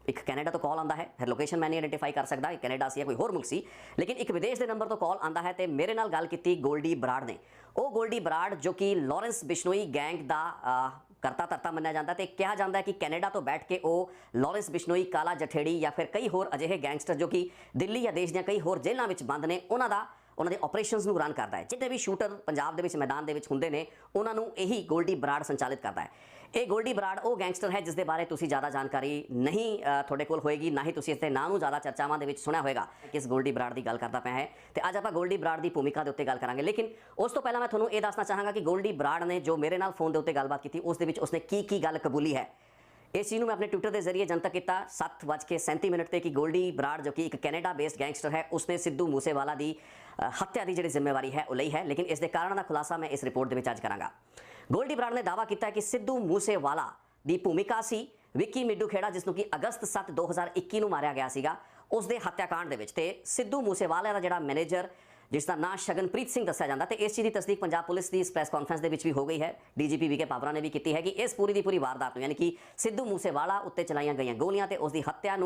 एक कैनेडा तो कॉल आता है, फिर लोकेशन मैं नहीं आइडेंटिफाई कर सकता कैनेडा सी या कोई होर मुल्क सी, लेकिन एक विदेश के नंबर तो कॉल आता है तो मेरे नाल गल की गोल्डी बराड़ ने। वो गोल्डी बराड़ जो कि लॉरेंस बिश्नोई गैंग का करता धरता मन्निया जाता है, तो कहा जाता है कि कैनेडा तो बैठ के वो लॉरेंस बिश्नोई, काला जठेड़ी या फिर कई होर अजिहे गैंगस्टर जो कि दिल्ली या देश दी कई होर जेलों में बंद ने, उन्होंने ऑपरेशनस रन करता है। जितने भी शूटर पंजाब के मैदान के होंगे ने उन्होंने यही गोल्डी बराड़ संचालित करता है। ये गोल्डी बराड़ वो गैंगस्टर है जिसके बारे तुसी ज़्यादा जानकारी नहीं थोड़े कोल होएगी, ना ही तुसी इसके नाम नूं ज़्यादा चर्चावां दे विच सुनिया होएगा। किस गोल्डी बराड़ की गल करता पाया है, तो अज आप गोल्डी बराड़ की भूमिका के उत्ते गल करांगे। लेकिन उस तो पहला मैं तुहानूं ये दसना चाहांगा कि गोल्डी बराड़ ने जो मेरे नाल फोन के उत्ते गलबात की उस दे विच उसने की गल कबूली है। इस चीज़ मैं अपने ट्विटर के जरिए जनतक किया 7:37 पर कि गोल्डी बराड़ जो कि एक कैनेडा बेस्ड गैंगस्टर है उसने सिद्धू मूसेवाला की हत्या की जी जिम्मेवारी है वो ली है। लेकिन इसके कारण का खुलासा मैं इस रिपोर्ट के अज करांगा। गोल्डी बराड़ ने दावा किया कि सिद्धू मूसेवाला की भूमिका सी विक्की मिड्डू खेड़ा जिसनों कि अगस्त 7 2021 को मारिया गया सीगा उसके हत्याकांड के विच। सिद्धू मूसेवाला का जिहड़ा मैनेजर जिसका नाम शगनप्रीत सिंह दस्या जाता, तो इस चीज़ की तस्दीक पंजाब पुलिस की इस प्रेस कॉन्फ्रेंस के भी हो गई है। डीजीपी वी के पावरा ने भी की है कि इस पूरी की पूरी वारदात यानी कि सिद्धू मूसेवाला उत्ते चलाईयां गई गोलियां तो उसकी हत्या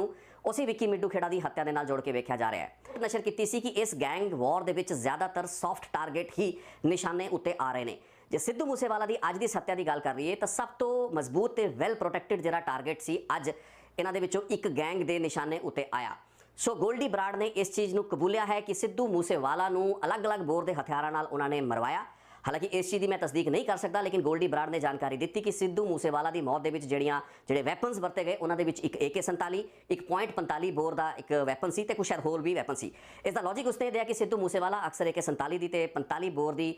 उसी विक्की मिड्डू खेड़ा की हत्या के नाल जोड़ के वेख्या जा रहा है। नशर की सी कि इस गैंग वॉर के विच ज़्यादातर सॉफ्ट टारगेट ही निशाने उत्ते आ रहे हैं। जे सिद्धू मूसेवाला की अज की हत्या की गल कर रही है तो सब तो मजबूत तो वैल प्रोटैक्टिड जो टारगेट से अज इन्हों के विचों एक गैंग के निशाने उत्ते आया। सो गोल्डी बराड़ ने इस चीज़ को कबूलिया है कि सिद्धू मूसेवाला नूं अलग अलग बोर के हथियारों नाल उन्होंने मरवाया। हालांकि इस चीज़ की मैं तस्दीक नहीं कर सकता, लेकिन गोल्डी बराड़ ने जानकारी दी कि सिद्धू मूसेवाला की मौत के ਜਿਹੜੇ वैपन्स वरते गए उन्होंने एक AK-47 एक .45 बोर का एक वैपन से कुछ शायद होर भी वैपन से। इसका लॉजिक उसने दिया कि सिद्धू मूसेवाला अक्सर AK-47 की 45 बोर की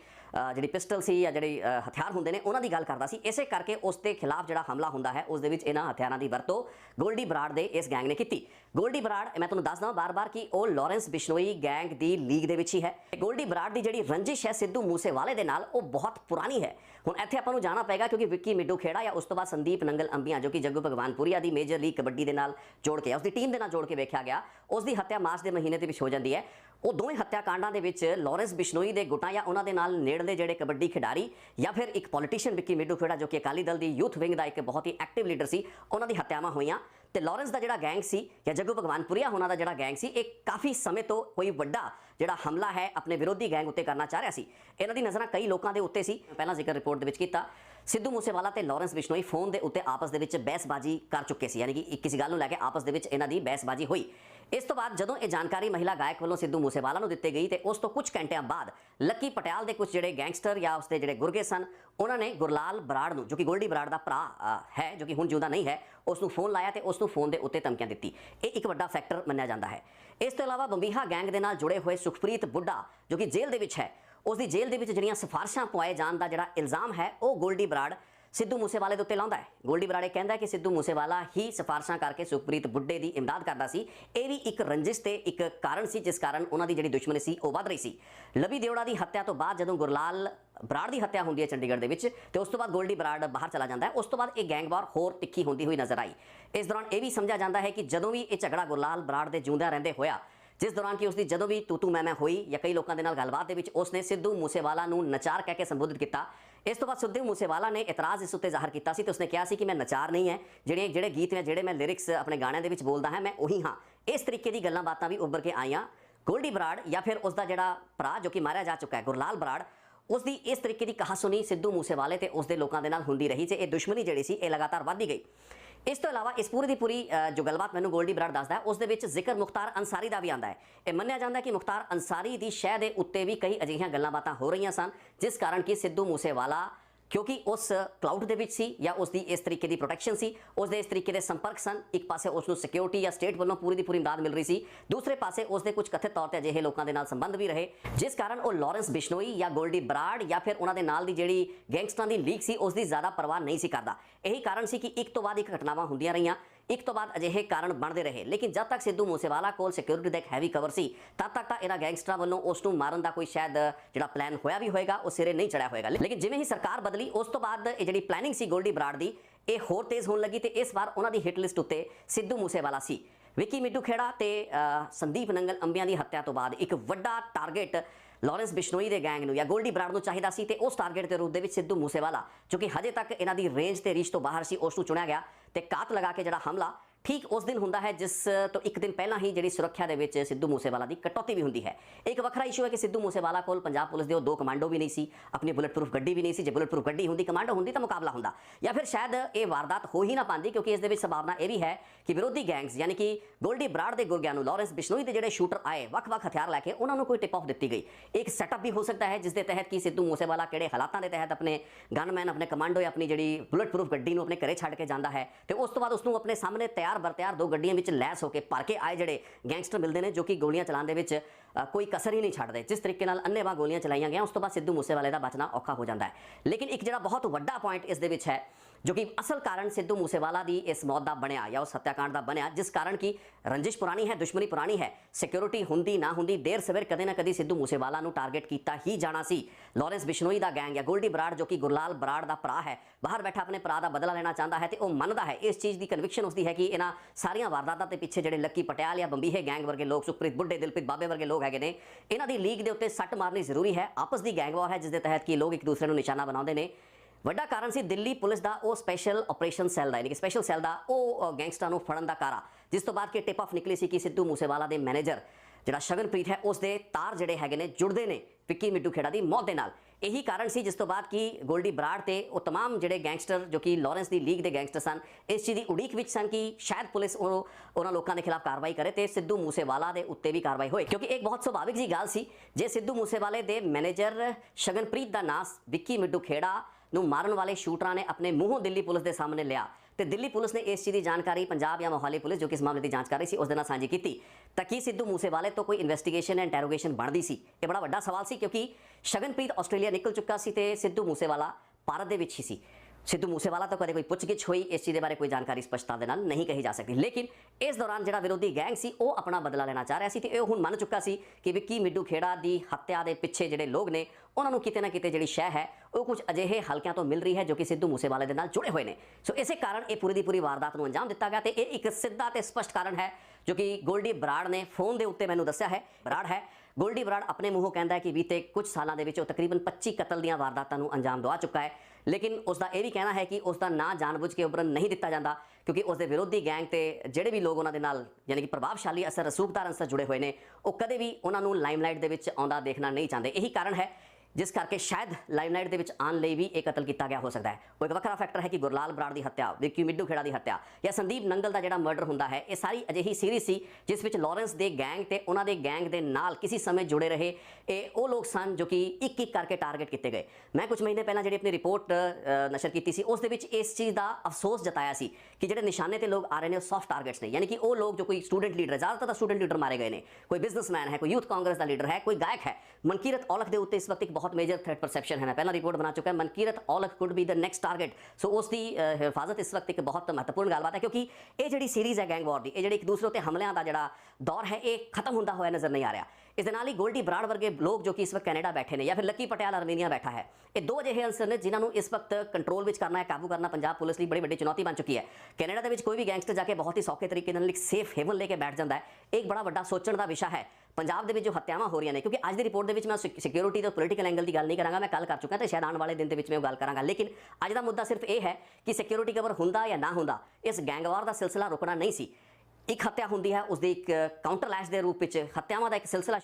जी पिस्टल सी या जी हथियार होंगे ने उन्होंने गल करता सी। इसे करके उसके खिलाफ जो हमला होंदा है उस इन्होंने हथियारों की वरतों गोल्डी बराड़ के इस गैंग ने की। गोल्डी बराड़ मैं तुम्हें दसदा बार बार कि वह लॉरेंस बिश्नोई गैंग की लीग के ही है। गोल्डी बराड़ की जी रंजिश है सिद्धू मूसेवाले के नाल वो बहुत पुरानी है। हुण इत्थे आपां नूं जाना पेगा क्योंकि विक्की मिड्डू खेड़ा या उस तो बाद संदीप नंगल अंबिया जो कि जग्गू भगवानपुरिया की मेजर लीग कबड्डी के नाल जोड़ के उसकी टीम के नाल जोड़ के वेख्या गया, उसकी हत्या मार्च के महीने के हो जाती है। वो दोवें हत्याकांडां दे विच लॉरेंस बिश्नोई के गुटां या उन्होंने नाल नेड़ले जिहड़े कबड्डी खिडारी या फिर एक पॉलिटिशियन विक्की मिड्डू खेड़ा जो कि अकाली दल की यूथ विंग का एक बहुत ही एक्टिव लीडर सी, उन्होंने हत्यावां होईयां। तो लॉरेंस का जिहड़ा गैंग सी या जग्गू भगवानपुरिया होना का जिहड़ा गैंग सी एक काफ़ी समय तो कोई वड्डा जिहड़ा हमला है अपने विरोधी गैंग उत्ते करना चाह रहा सी। इन्हां दी नज़रां कई लोगों के उत्ते सी। पहला जिक्र रिपोर्ट दे विच कीता सिद्धू मूसेवाला ते लॉरेंस बिश्नोई फोन के उत्ते आपस दे विच बहसबाजी कर चुके सी, यानी कि किसी गल नूं लैके आपस दे विच इन्हां दी बहसबाजी हुई। इस तो बाद जदों ये जानकारी महिला गायक वालों सिद्धू मूसेवाला नूं दित्ती गई तो उस तो कुछ घंटिया बाद लक्की पटियाल के कुछ जिहड़े गैंगस्टर या उसके जिहड़े गुरगे सन उन्होंने गुरलाल बराड़ नूं जो कि गोल्डी बराड़ का भरा है जो कि हुण जिउंदा नहीं है उसनूं फोन लाया तो उसनूं फोन के उत्ते धमकियां दित्ती। ये एक वड्डा फैक्टर मन्निया जाता है। इस तो इलावा बंबीहा गैंग के नाल जुड़े हुए सुखप्रीत बुड्ढा जो कि जेल दे विच है उसकी जेल के जिहड़ियां सिफारिशां पवाए जाण दा जिहड़ा इल्ज़ाम है वो गोल्डी बराड़ सिद्धू मूसेवाले के उत्ते लाउंदा है। गोल्डी बराड़ कहता है कि सिद्धू मूसेवाला ही सिफारिशां करके सुखप्रीत बुड्ढे की इमदाद करता सी। ये भी एक रंजिश ते एक कारण सी जिस कारण उन्होंने जिहड़ी दुश्मनी सी वो वध रही सी। लवी देवड़ा की हत्या तो बाद जदों गुरलाल बराड़ की हत्या होंदी है चंडीगढ़ के विच तो उस तो बाद गोल्डी बराड़ बाहर चला जाता है। उस तो बाद एक गैंग वार होर तिखी होंदी हुई नजर आई। इस दौरान यह भी समझा जाता है कि जदों भी ये झगड़ा गुरलाल बराड़ के जिउंदा रहिंदे होया जिस दौरान कि उसकी जदों भी तू मैं हुई या कई लोगों के नाल गलबात दे विच उसने सिद्धू मूसेवाला नूं नचार कह के संबोधित किया। इस तो बाद सिद्धू मूसेवाला ने इतराज़ इस उत्ते जाहिर किया तो उसने कहा कि मैं नचार नहीं है, जिहड़े गीत ने जिहड़े मैं लिरिक्स अपने गाणिਆਂ ਦੇ ਵਿੱਚ बोलदा है मैं उही हाँ। इस तरीके की गल्लां बातां भी उभर के आईयां। गोल्डी बराड़ या फिर उसका जिहड़ा भरा जो कि मारिया जा चुका है गुरलाल बराड़ उसकी इस तरीके की कहा सुनी सिद्धू मूसेवाले ते उसके लोगों के नाल हुंदी रही ते ये दुश्मनी जिहड़ी सी ये लगातार वधदी गई। इस तो इलावा इस पूरी की पूरी जो गलबात मैनू गोल्डी बराड़ दसदा है उस जिक्र मुख्तार अंसारी का भी आता है। यह मन्निया जाता है कि मुख्तार अंसारी की शह के उत्ते भी कई अजिहियां गल्लां बातां हो रही सन जिस कारण कि सिद्धू मूसेवाला क्योंकि उस क्लाउड के विच सी या उसकी इस तरीके की प्रोटैक्शन सी उसके इस तरीके के संपर्क सन। एक पासे उसनूं सिक्योरिटी या स्टेट वालों पूरी की पूरी इमदाद मिल रही सी, दूसरे पासे उसके कुछ कथित तौर पर अजिहे लोगों के नाल संबंध भी रहे जिस कारण वो लॉरेंस बिश्नोई या गोल्डी बराड़ या फिर उन्होंने नाल दी जिहड़ी गैंगस्टरां की लीग सी उसकी ज़्यादा परवाह नहीं सी करता। यही कारण सी कि एक तो बाद एक घटनावां हुंदियां रहियां, एक तो बाद अजिहे कारण बनते रहे। लेकिन जब तक सिद्धू मूसेवाला कोल सिक्योरिटी का एक हैवी कवर सी तब तक इन्हां गैंगस्टरां वालों उसनूं मारन का कोई शायद जिहड़ा प्लान होया भी होएगा वो सिरे नहीं चढ़िया होएगा। लेकिन जिवें ही सरकार बदली उस तो बाद ये जिहड़ी प्लैनिंग सी गोल्डी बराड़ दी ये होर तेज़ होने लगी तो इस बार उन्होंने हिट लिस्ट उत्ते सिद्धू मूसेवाला सी। विक्की मिड्डू खेड़ा ते संदीप नंगल अंबिया की हत्या तो बाद एक वड्डा टारगेट लॉरेंस बिश्नोई के गैंग नूं या गोल्डी बराड़ नूं चाहिदा सी ते उस टारगेट के रूप में सिद्धू मूसेवाला जो कि हजे तक इन्हां दी रेंज ते रीच तो बाहर सी उसनूं चुनिया गया ते कात लगा के जिहड़ा हमला ठीक उस दिन हुंदा है जिस तो एक दिन पहला ही जिहड़ी सुरक्षा दे विच सिद्धू मूसेवाला दी कटौती भी हुंदी है। एक वखरा इशू है कि सिद्धू मूसेवाला कोल पंजाब पुलिस दे दो कमांडो भी नहीं सी, अपनी बुलेट प्रूफ गड्डी भी नहीं सी। जे बुलेट प्रूफ गड्डी हुंदी, कमांडो हुंदी तां मुकाबला हुंदा, या फिर शायद ये वारदात हो ही ना पांदी, क्योंकि इस दे विच संभावना यह भी है कि विरोधी गैंग्स यानी कि गोल्डी बराड़ दे गुरगिਆਂ ਨੂੰ लॉरेंस बिश्नोई दे जिहड़े शूटर आए ਵੱਖ-ਵੱਖ हथियार लैके उन्होंने कोई टिप ऑफ दी गई। एक सैटअप भी हो सकता है जिस दे तहत कि सिद्धू मूसेवाला किहड़े हालातां दे तहत अपने गनमैन अपने कमांडो या अपनी जिहड़ी बुलेट प्रूफ गड्डी ਨੂੰ अपने घरे छड्ड के जांदा है ते उस तो बाद उसनूं अपने सामने तैयार बरतैयार दो गड्डियां विच लैस होकर भर के आए जिहड़े गैंगस्टर मिलते हैं जो कि गोलियां चलाने दे विच कोई कसर ही नहीं छड्डदे। जिस तरीके नाल अन्नेवाह गोलियां चलाईयां गईयां उस तो बाद सिद्धू मूसेवाले दा बचना औखा हो जाता है। लेकिन एक जिहड़ा बहुत वड्डा पॉइंट इस दे विच है जो कि असल कारण सिद्धू मूसेवाला दी इस मौत दा बनिया या उस हत्याकांड दा बनिया, जिस कारण की रंजिश पुरानी है, दुश्मनी पुरानी है, सिक्योरिटी हुंदी ना हुंदी देर सवेर कदे ना कदी सिद्धू मूसेवाला नूं टारगेट कीता ही जाना सी। लॉरेंस बिश्नोई दा गैंग या गोल्डी बराड़ जो कि गुरलाल बराड़ दा भरा है, बाहर बैठा अपने भरा दा बदला लेना चाहता है तो वह मनदा है, इस चीज़ की कन्विक्शन उसकी है कि इन्हां सारियां वारदातां दे पिछे जिहड़े लक्की पटियाल या बंबीहे गैंग वर्गे लोग, सुखप्रीत बुड्ढे, दिलप्रीत बाबे वर्गे लोग हैगे ने, इन्हां दी लीग दे उत्ते सੱਟ मारनी जरूरी है। आपस की गैंग वॉर है जिस दे तहत कि लोग एक दूसरे को निशाना बनाते हैं। ਵੱਡਾ ਕਾਰਨ ਸੀ ਦਿੱਲੀ ਪੁਲਿਸ ਦਾ ਉਹ ਸਪੈਸ਼ਲ ਆਪਰੇਸ਼ਨ ਸੈੱਲ ਦਾ, ਯਾਨੀ ਕਿ ਸਪੈਸ਼ਲ ਸੈੱਲ ਦਾ ਉਹ ਗੈਂਗਸਟਰਾਂ ਨੂੰ ਫੜਨ ਦਾ ਕਾਰਾ, ਜਿਸ ਤੋਂ ਬਾਅਦ ਕਿ ਟਿਪ ਆਫ ਨਿਕਲੀ ਸੀ ਕਿ ਸਿੱਧੂ ਮੂਸੇਵਾਲਾ ਦੇ ਮੈਨੇਜਰ ਜਿਹੜਾ ਸ਼ਗਨਪ੍ਰੀਤ ਹੈ ਉਸ ਦੇ ਤਾਰ ਜਿਹੜੇ ਹੈਗੇ ਨੇ ਜੁੜਦੇ ਨੇ ਵਿੱਕੀ ਮਿੱਡੂ ਖੇੜਾ ਦੀ ਮੌਤ ਦੇ ਨਾਲ। यही कारण सी जिस तो बाद कि गोल्डी बराड़ ते वो तमाम जिहड़े गैंगस्टर जो कि लॉरेंस दी लीग दे गैंगस्टर सन इस चीज़ की उड़ीक विच सन कि शायद पुलिस उन्होंने लोगों के खिलाफ कार्रवाई करे तो सिद्धू मूसेवाला दे उत्ते भी कार्रवाई होए, क्योंकि एक बहुत सुभाविक जी गल सी जे सिद्धू मूसेवाले दे मैनेजर शगनप्रीत दा नाम विक्की मिड्डू खेड़ा नूं मारन वाले शूटरां ने अपने मूँहों दिल्ली पुलिस के सामने लिया तो दिल्ली पुलिस ने इस चीज़ की जानकारी पंजाब या मोहाली पुलिस जो कि इस मामले की जांच कर रही सी उस दे नाल सांझी की तां कि सिद्धू मूसेवाले तो कोई इन्वेस्टिगेशन या इंटैरोगेशन बनती सी। ये बड़ा वड्डा सवाल सी क्योंकि शगनप्रीत आस्ट्रेलिया निकल चुका सी ते सिद्धू मूसेवाला भारत दे विच ही सी। सिद्धू मूसेवाला तो कदे कोई पुछगिछ हुई इस चीज़ के बारे कोई जानकारी स्पष्टता दे नाल नहीं कही जा सकती। लेकिन इस दौरान जिहड़ा विरोधी गैंग सी वो अपना बदला लेना चाह रहा सी ते हुण मन चुका सी कि विक्की मिड्डू खेड़ा की हत्या के पिछे जिहड़े लोग ने उन्होंने किते ना किते जिहड़ी शह है वो कुछ अजिहे हल्कियां तो मिल रही है जो कि सिद्धू मूसेवाले दे नाल जुड़े हुए हैं। सो इसे कारण ये पूरी दी पूरी वारदात नूं अंजाम दिता गया तो ये एक सीधा ते स्पष्ट कारण है जो कि गोल्डी बराड़ ने फोन के उत्ते मैनूं दस्सिया है। बराड़ है गोल्डी बराड़ अपने मूँहों कहता है कि बीते कुछ सालों के तकरीबन 25 कतल दीयां वारदातां नूं अंजाम दवा चुका है, लेकिन उसका यह भी कहना है कि उसका ना जानबूझ के उभरन नहीं दिता जाता क्योंकि उसके विरोधी गैंग ते जिहड़े भी लोग उन्होंने नाल यानी कि प्रभावशाली असर रसूखदार अंसर जुड़े हुए हैं वो कदे भी उन्होंने लाइमलाइट दे विच आउंदा देखना नहीं चाहते। यही कारण है जिस करके शायद लाइमलाइट दे विच आने लई भी एक कतल किया गया हो सकता है। वो एक वखरा फैक्टर है कि गुरलाल बराड़ की हत्या, विक्की मिड्डू खेड़ा की हत्या या संदीप नंगल का जिहड़ा मर्डर हुंदा है, ये सारी अजिही सीरीज सी जिस विच लॉरेंस दे गैंग ते उन्हां दे गैंग दे नाल किसी समय जुड़े रहे ये वो लोग सन जो कि एक एक करके टारगेट किए गए। मैं कुछ महीने पहला जिहड़ी अपनी रिपोर्ट नशर की सी उस दे विच इस चीज़ का अफसोस जताया सी कि जिहड़े निशाने ते लोग आ रहे हैं सॉफ्ट टारगेट्स ने, यानी कि वो लोग जो कोई स्टूडेंट लीडर है, ज़्यादातर स्टूडेंट लीडर मारे गए हैं, कोई बिजनेसमैन है, कोई यूथ कांग्रेस का लीडर है, कोई गायक है। मनकीरत औलख के उत्ते इस वक्त एक बहुत मेजर थ्रेट परसेप्शन है, मैं पहला रिपोर्ट बना चुका है, Mankirt Aulakh could be the next target. So उसकी हिफाजत इस वक्त एक बहुत महत्वपूर्ण गलबात है क्योंकि ये जी सीरीज़ है गैंग वॉर की, ये जी एक दूसरे उत्ते हमलों का जोड़ा दौर है ये खत्म होता हुआ नज़र नहीं आ रहा। इस दे नाल ही गोल्डी बराड़ वर्गे लोग जो कि इस वक्त कैनेडा बैठे ने या फिर लक्की पटियाल आर्मीनिया बैठा है, ये दो अजिहे अंसर ने जिन्होंने इस वक्त कंट्रोल में करना है, काबू करना पंजाब पुलिस लिए बड़ी बड़ी चुनौती बन चुकी है। कैनेडा के कोई भी गैंगस्टर जाके बहुत ही सौखे तरीके नाल एक सेफ हेवन लेके बैठ जाता है, एक बड़ा वड्डा सोचण का विषय है। पंजाब के जो हत्यावां हो रही ने क्योंकि अज की रिपोर्ट के मैं सिक्योरिटी तो पोलीटिकल एंगल की गल नहीं करांगा, मैं कल कर चुका तो शायद आने वाले दिन के मैं गल करांगा, लेकिन अज का मुद्दा सिर्फ ये है कि सिक्योरिटी कवर हुंदा या ना हुंदा, इस गैंगवार का सिलसिला रुकना नहीं सी। एक हत्या हुंदी है उसकी एक काउंटर लैश के रूप में हत्यावां का एक सिलसिला